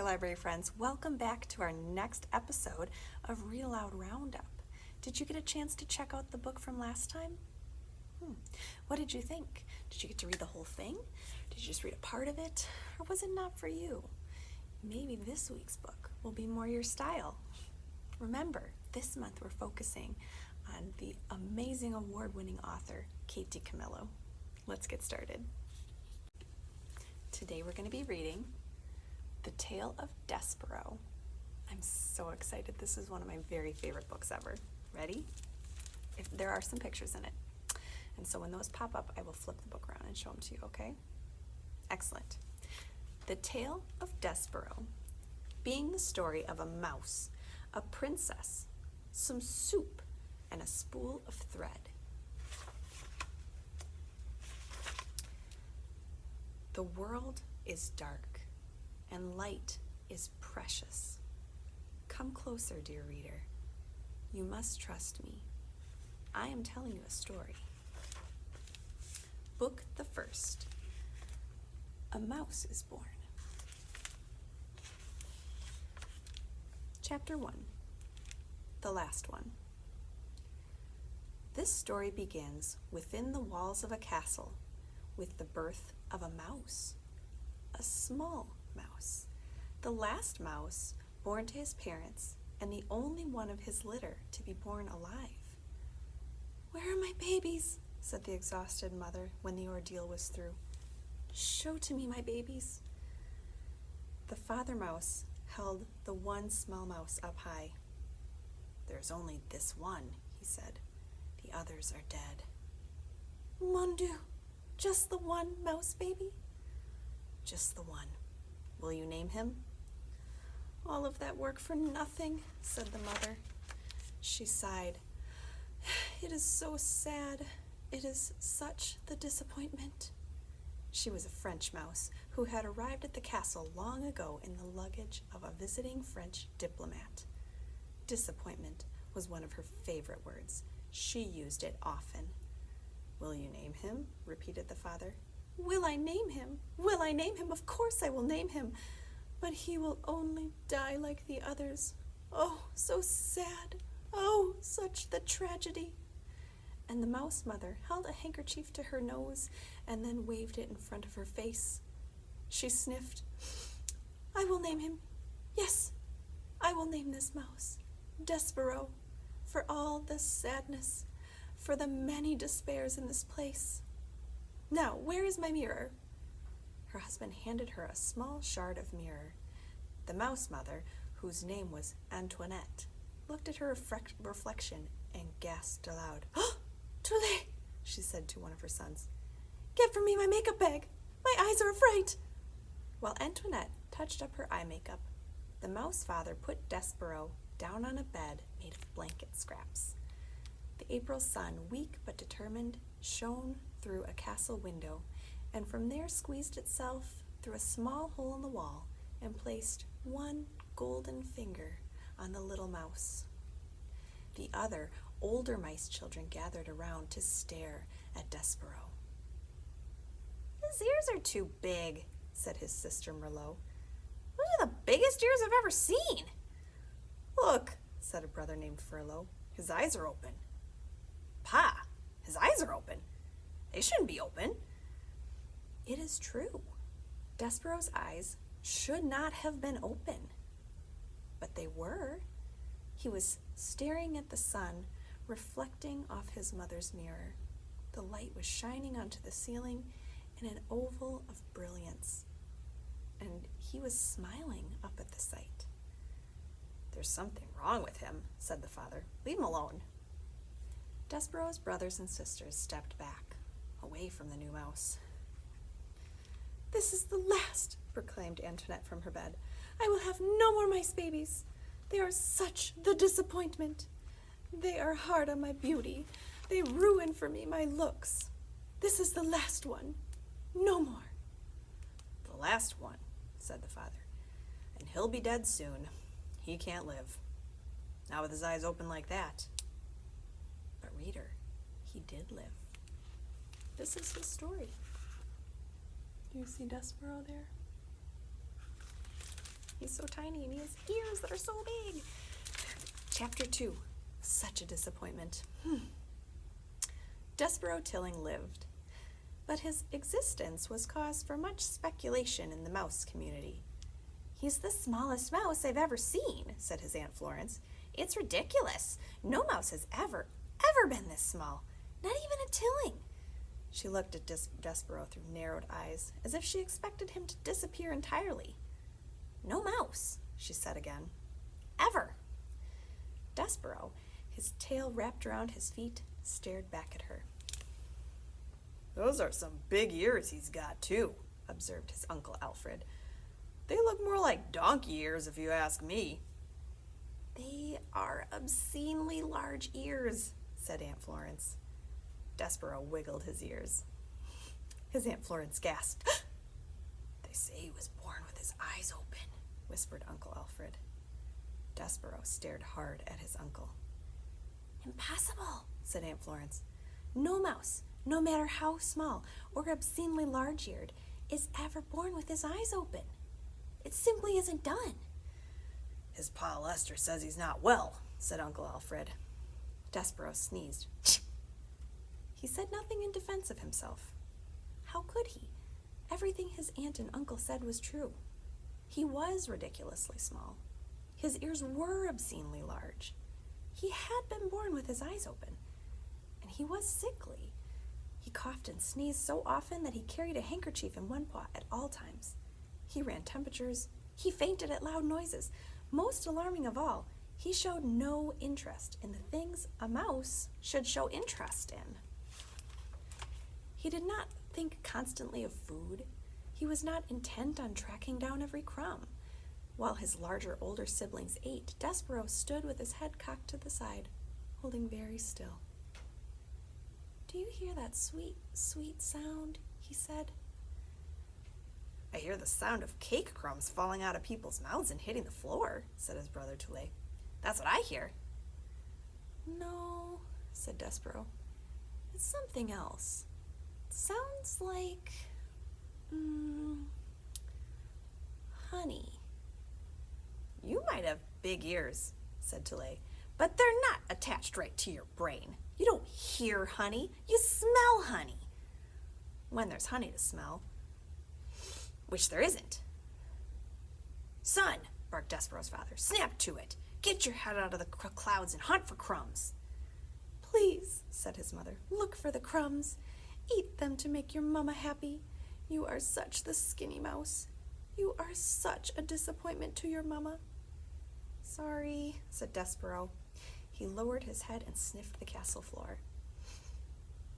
library friends. Welcome back to our next episode of Read Aloud Roundup. Did you get a chance to check out the book from last time? What did you think? Did you get to read the whole thing? Did you just read a part of it? Or was it not for you? Maybe this week's book will be more your style. Remember, this month we're focusing on the amazing award-winning author, Kate DiCamillo. Let's get started. Today we're going to be reading The Tale of Despereaux. I'm so excited. This is one of my very favorite books ever. Ready? There are some pictures in it. And so when those pop up, I will flip the book around and show them to you, okay? Excellent. The Tale of Despereaux, being the story of a mouse, a princess, some soup, and a spool of thread. The world is dark, and light is precious. Come closer, dear reader. You must trust me. I am telling you a story. Book the first. A mouse is born. Chapter 1. The last one. This story begins within the walls of a castle with the birth of a mouse. A small mouse. The last mouse born to his parents and the only one of his litter to be born alive. "Where are my babies?" said the exhausted mother when the ordeal was through. "Show to me my babies." The father mouse held the one small mouse up high. "There's only this one," he said. "The others are dead." "Mon Dieu, just the one mouse baby?" "Just the one. Will you name him?" "All of that work for nothing," said the mother. She sighed. "It is so sad. It is such the disappointment." She was a French mouse who had arrived at the castle long ago in the luggage of a visiting French diplomat. Disappointment was one of her favorite words. She used it often. "Will you name him?" repeated the father. "Will I name him? Will I name him? Of course I will name him. But he will only die like the others. Oh, so sad. Oh, such the tragedy." And the mouse mother held a handkerchief to her nose and then waved it in front of her face. She sniffed. "I will name him. Yes, I will name this mouse Despereaux, for all the sadness, for the many despairs in this place. Now, where is my mirror?" Her husband handed her a small shard of mirror. The mouse mother, whose name was Antoinette, looked at her reflection and gasped aloud. "Oh, too late," she said to one of her sons. "Get for me my makeup bag. My eyes are afraid." While Antoinette touched up her eye makeup, the mouse father put Despereaux down on a bed made of blanket scraps. The April sun, weak but determined, shone through a castle window, and from there squeezed itself through a small hole in the wall and placed one golden finger on the little mouse. The other, older mice children gathered around to stare at Despereaux. "His ears are too big," said his sister Merlot. "Those are the biggest ears I've ever seen." "Look," said a brother named Furlough, "his eyes are open." "Pa, his eyes are open. They shouldn't be open." It is true. Despereaux's eyes should not have been open. But they were. He was staring at the sun, reflecting off his mother's mirror. The light was shining onto the ceiling in an oval of brilliance, and he was smiling up at the sight. "There's something wrong with him," said the father. "Leave him alone." Despereaux's brothers and sisters stepped back, away from the new mouse. "This is the last," proclaimed Antoinette from her bed. "I will have no more mice babies. They are such the disappointment. They are hard on my beauty. They ruin for me my looks. This is the last one. No more." "The last one," said the father. "And he'll be dead soon. He can't live. Not with his eyes open like that." But reader, he did live. This is his story. Do you see Despereaux there? He's so tiny and he has ears that are so big. Chapter 2. Such a disappointment. Despereaux Tilling lived, but his existence was cause for much speculation in the mouse community. "He's the smallest mouse I've ever seen," said his Aunt Florence. "It's ridiculous. No mouse has ever been this small. Not even a Tilling." She looked at Despereaux through narrowed eyes, as if she expected him to disappear entirely. "No mouse," she said again. "Ever." Despereaux, his tail wrapped around his feet, stared back at her. "Those are some big ears he's got, too," observed his Uncle Alfred. "They look more like donkey ears, if you ask me." "They are obscenely large ears," said Aunt Florence. Despereaux wiggled his ears. His Aunt Florence gasped. "They say he was born with his eyes open," whispered Uncle Alfred. Despereaux stared hard at his uncle. "Impossible," said Aunt Florence. "No mouse, no matter how small or obscenely large-eared, is ever born with his eyes open. It simply isn't done." "His Pa Lester says he's not well," said Uncle Alfred. Despereaux sneezed. He said nothing in defense of himself. How could he? Everything his aunt and uncle said was true. He was ridiculously small. His ears were obscenely large. He had been born with his eyes open, and he was sickly. He coughed and sneezed so often that he carried a handkerchief in one paw at all times. He ran temperatures. He fainted at loud noises. Most alarming of all, he showed no interest in the things a mouse should show interest in. He did not think constantly of food. He was not intent on tracking down every crumb. While his larger, older siblings ate, Despereaux stood with his head cocked to the side, holding very still. "Do you hear that sweet, sweet sound?" he said. "I hear the sound of cake crumbs falling out of people's mouths and hitting the floor," said his brother Tule. "That's what I hear." "No," said Despereaux. "It's something else. It sounds like, honey." "You might have big ears," said Tule, "but they're not attached right to your brain. You don't hear honey, you smell honey. When there's honey to smell, which there isn't." "Son," barked Despereaux's father, "snap to it. Get your head out of the clouds and hunt for crumbs." "Please," said his mother, "look for the crumbs. Eat them to make your mama happy. You are such the skinny mouse. You are such a disappointment to your mama." "Sorry," said Despereaux. He lowered his head and sniffed the castle floor.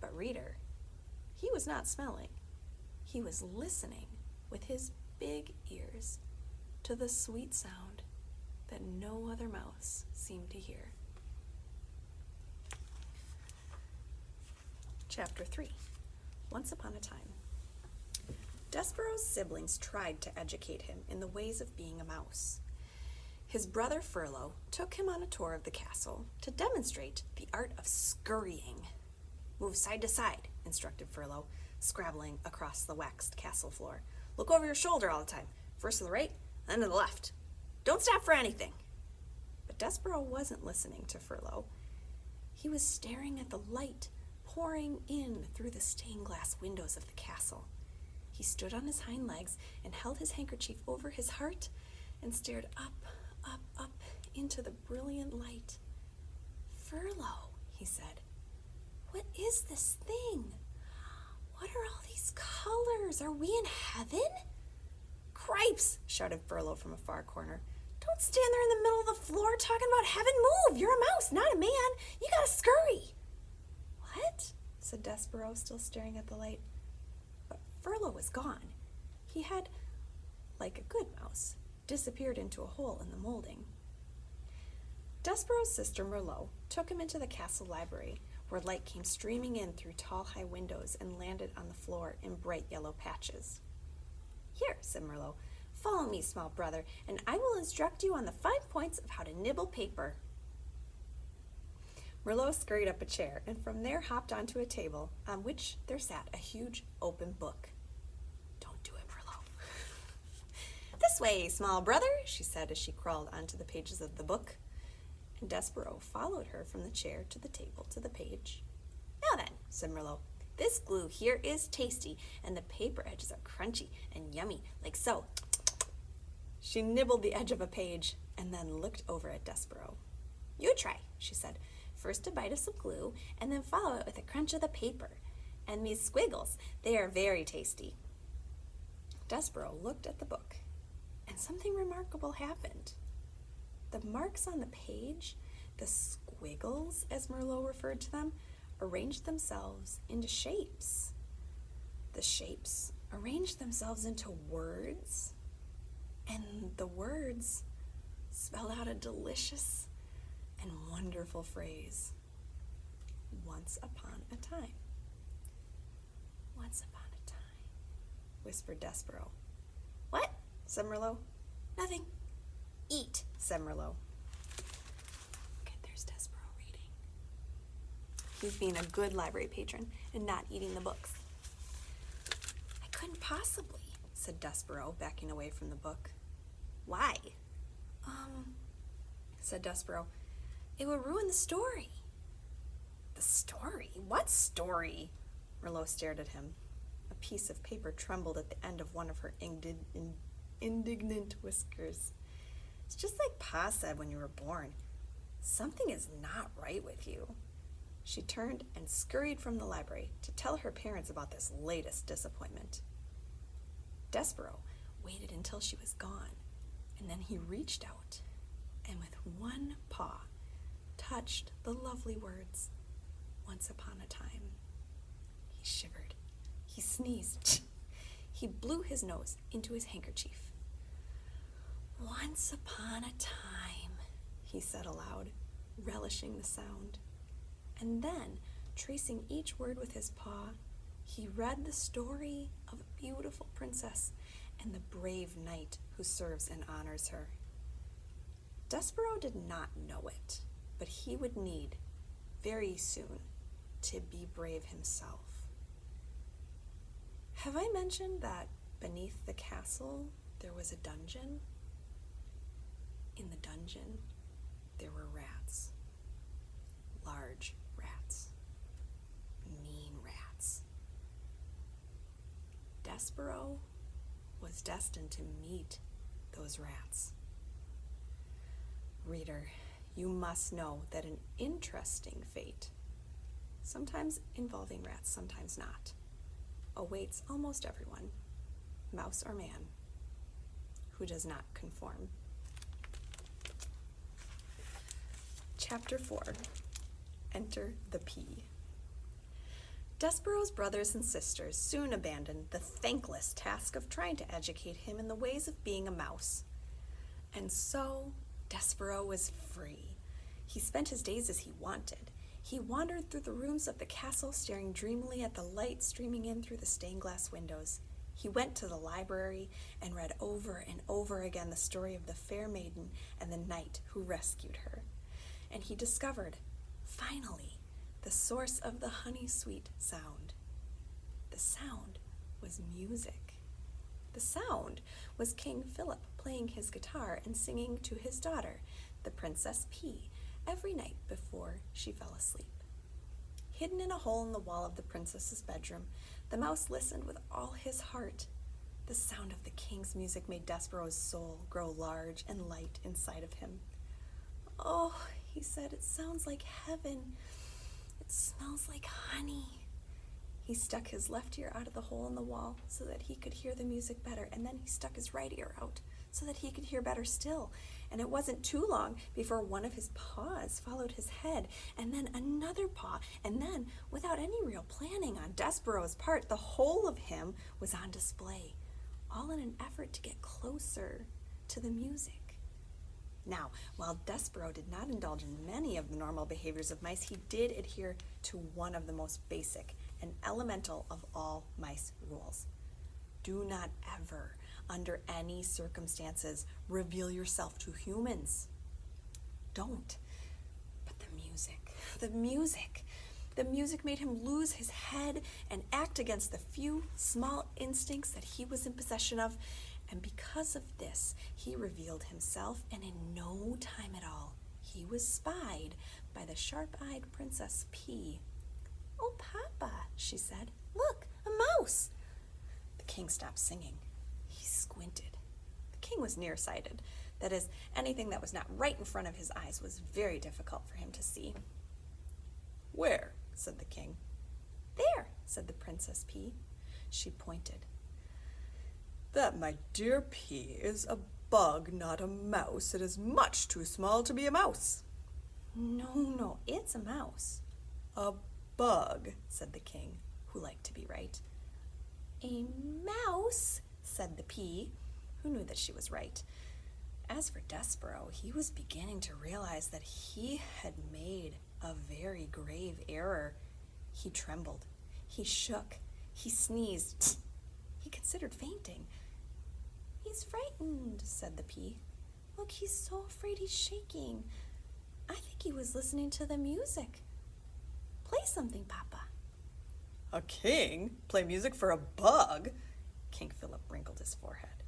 But reader, he was not smelling. He was listening with his big ears to the sweet sound that no other mouse seemed to hear. Chapter 3. Once upon a time. Despereaux's siblings tried to educate him in the ways of being a mouse. His brother Furlough took him on a tour of the castle to demonstrate the art of scurrying. "Move side to side," instructed Furlough, scrabbling across the waxed castle floor. "Look over your shoulder all the time, first to the right, then to the left. Don't stop for anything." But Despereaux wasn't listening to Furlough. He was staring at the light pouring in through the stained glass windows of the castle. He stood on his hind legs and held his handkerchief over his heart and stared up, up, up into the brilliant light. "Furlough," he said, "what is this thing? What are all these colors? Are we in heaven?" "Cripes!" shouted Furlough from a far corner. "Don't stand there in the middle of the floor talking about heaven. Move! You're a mouse, not a man. You gotta scurry." "What?" said Despereaux, still staring at the light. But Furlough was gone. He had, like a good mouse, disappeared into a hole in the molding. Despereaux's sister Merlot took him into the castle library, where light came streaming in through tall high windows and landed on the floor in bright yellow patches. "Here," said Merlot, "follow me, small brother, and I will instruct you on the 5 points of how to nibble paper." Merlot scurried up a chair, and from there hopped onto a table, on which there sat a huge open book. "Don't do it, Merlot." "This This way, small brother, she said as she crawled onto the pages of the book. And Despereaux followed her from the chair to the table to the page. Now then, said Merlot, this glue here is tasty, and the paper edges are crunchy and yummy, like so. She nibbled the edge of a page and then looked over at Despereaux. You try, she said. First a bite of some glue, and then follow it with a crunch of the paper. And these squiggles, they are very tasty. Despereaux looked at the book, and something remarkable happened. The marks on the page, the squiggles, as Merlot referred to them, arranged themselves into shapes. The shapes arranged themselves into words, and the words spelled out a delicious and wonderful phrase. Once upon a time. Once upon a time, whispered Despereaux. What? Said Merlot. Nothing. Eat, said Merlot. Okay, there's Despereaux reading. He's being a good library patron and not eating the books. I couldn't possibly, said Despereaux, backing away from the book. Why? Said Despereaux. It would ruin the story. The story? What story? Merlot stared at him. A piece of paper trembled at the end of one of her indignant whiskers. It's just like Pa said when you were born. Something is not right with you. She turned and scurried from the library to tell her parents about this latest disappointment. Despereaux waited until she was gone, and then he reached out and with one paw touched the lovely words, once upon a time. He shivered. He sneezed. He blew his nose into his handkerchief. Once upon a time, he said aloud, relishing the sound. And then, tracing each word with his paw, he read the story of a beautiful princess and the brave knight who serves and honors her. Despereaux did not know it, but he would need, very soon, to be brave himself. Have I mentioned that beneath the castle there was a dungeon? In the dungeon, there were rats. Large rats. Mean rats. Despereaux was destined to meet those rats. Reader, you must know that an interesting fate, sometimes involving rats, sometimes not, awaits almost everyone, mouse or man, who does not conform. Chapter 4. Enter the Pea. Despereaux's brothers and sisters soon abandoned the thankless task of trying to educate him in the ways of being a mouse. And so, Despereaux was free. He spent his days as he wanted. He wandered through the rooms of the castle, staring dreamily at the light streaming in through the stained glass windows. He went to the library and read over and over again the story of the fair maiden and the knight who rescued her. And he discovered, finally, the source of the honey-sweet sound. The sound was music. The sound was King Philip playing his guitar and singing to his daughter, the Princess Pea, every night before she fell asleep. Hidden in a hole in the wall of the princess's bedroom, the mouse listened with all his heart. The sound of the king's music made Despereaux's soul grow large and light inside of him. Oh, he said, it sounds like heaven. It smells like honey. He stuck his left ear out of the hole in the wall so that he could hear the music better, and then he stuck his right ear out so that he could hear better still. And it wasn't too long before one of his paws followed his head, and then another paw, and then, without any real planning on Despereaux's part, the whole of him was on display, all in an effort to get closer to the music. Now, while Despereaux did not indulge in many of the normal behaviors of mice, he did adhere to one of the most basic and elemental of all mice rules. Do not ever, under any circumstances, reveal yourself to humans. Don't. But the music made him lose his head and act against the few small instincts that he was in possession of, And because of this, he revealed himself, and in no time at all, he was spied by the sharp-eyed Princess P. "Oh, Papa," she said, "look, a mouse." The king stopped singing. He squinted. The king was nearsighted. That is, anything that was not right in front of his eyes was very difficult for him to see. "Where?" said the king. "There," said the Princess P. She pointed. "That, my dear P, is a bug, not a mouse. It is much too small to be a mouse." No, it's a mouse." "A bug," said the king, who liked to be right. "A mouse," said the P, who knew that she was right. As for Despereaux, he was beginning to realize that he had made a very grave error. He trembled. He shook. He sneezed. He considered fainting. "He's frightened," said the P. "Look, he's so afraid he's shaking. I think he was listening to the music. Play something, Papa." "A king play music for a bug?" King Philip wrinkled his forehead.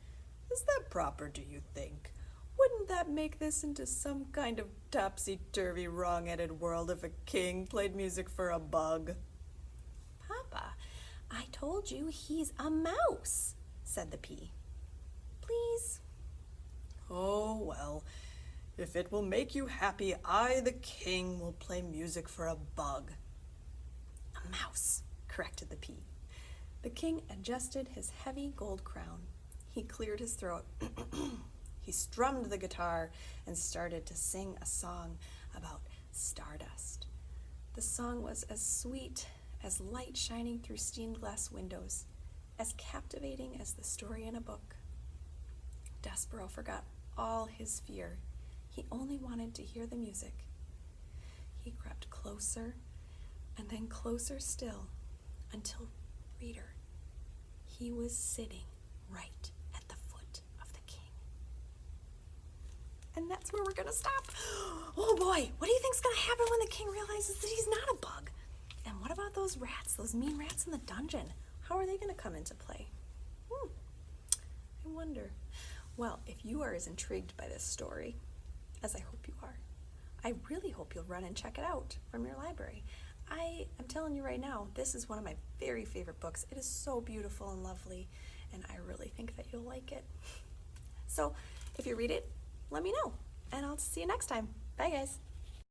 "Is that proper, do you think? Wouldn't that make this into some kind of topsy-turvy, wrong-headed world if a king played music for a bug?" "Papa, I told you he's a mouse," said the P. "Please." "Oh, well, if it will make you happy, I, the king, will play music for a bug." "A mouse," corrected the P. The king adjusted his heavy gold crown. He cleared his throat. He strummed the guitar and started to sing a song about stardust. The song was as sweet as light shining through stained glass windows, as captivating as the story in a book. Despereaux forgot all his fear. He only wanted to hear the music. He crept closer and then closer still until, reader, he was sitting right at the foot of the king. And that's where we're going to stop. Oh boy, what do you think's going to happen when the king realizes that he's not a bug? And what about those rats, those mean rats in the dungeon? How are they going to come into play? I wonder. Well, if you are as intrigued by this story as I hope you are, I really hope you'll run and check it out from your library. I am telling you right now, this is one of my very favorite books. It is so beautiful and lovely, and I really think that you'll like it. So if you read it, let me know, and I'll see you next time. Bye, guys.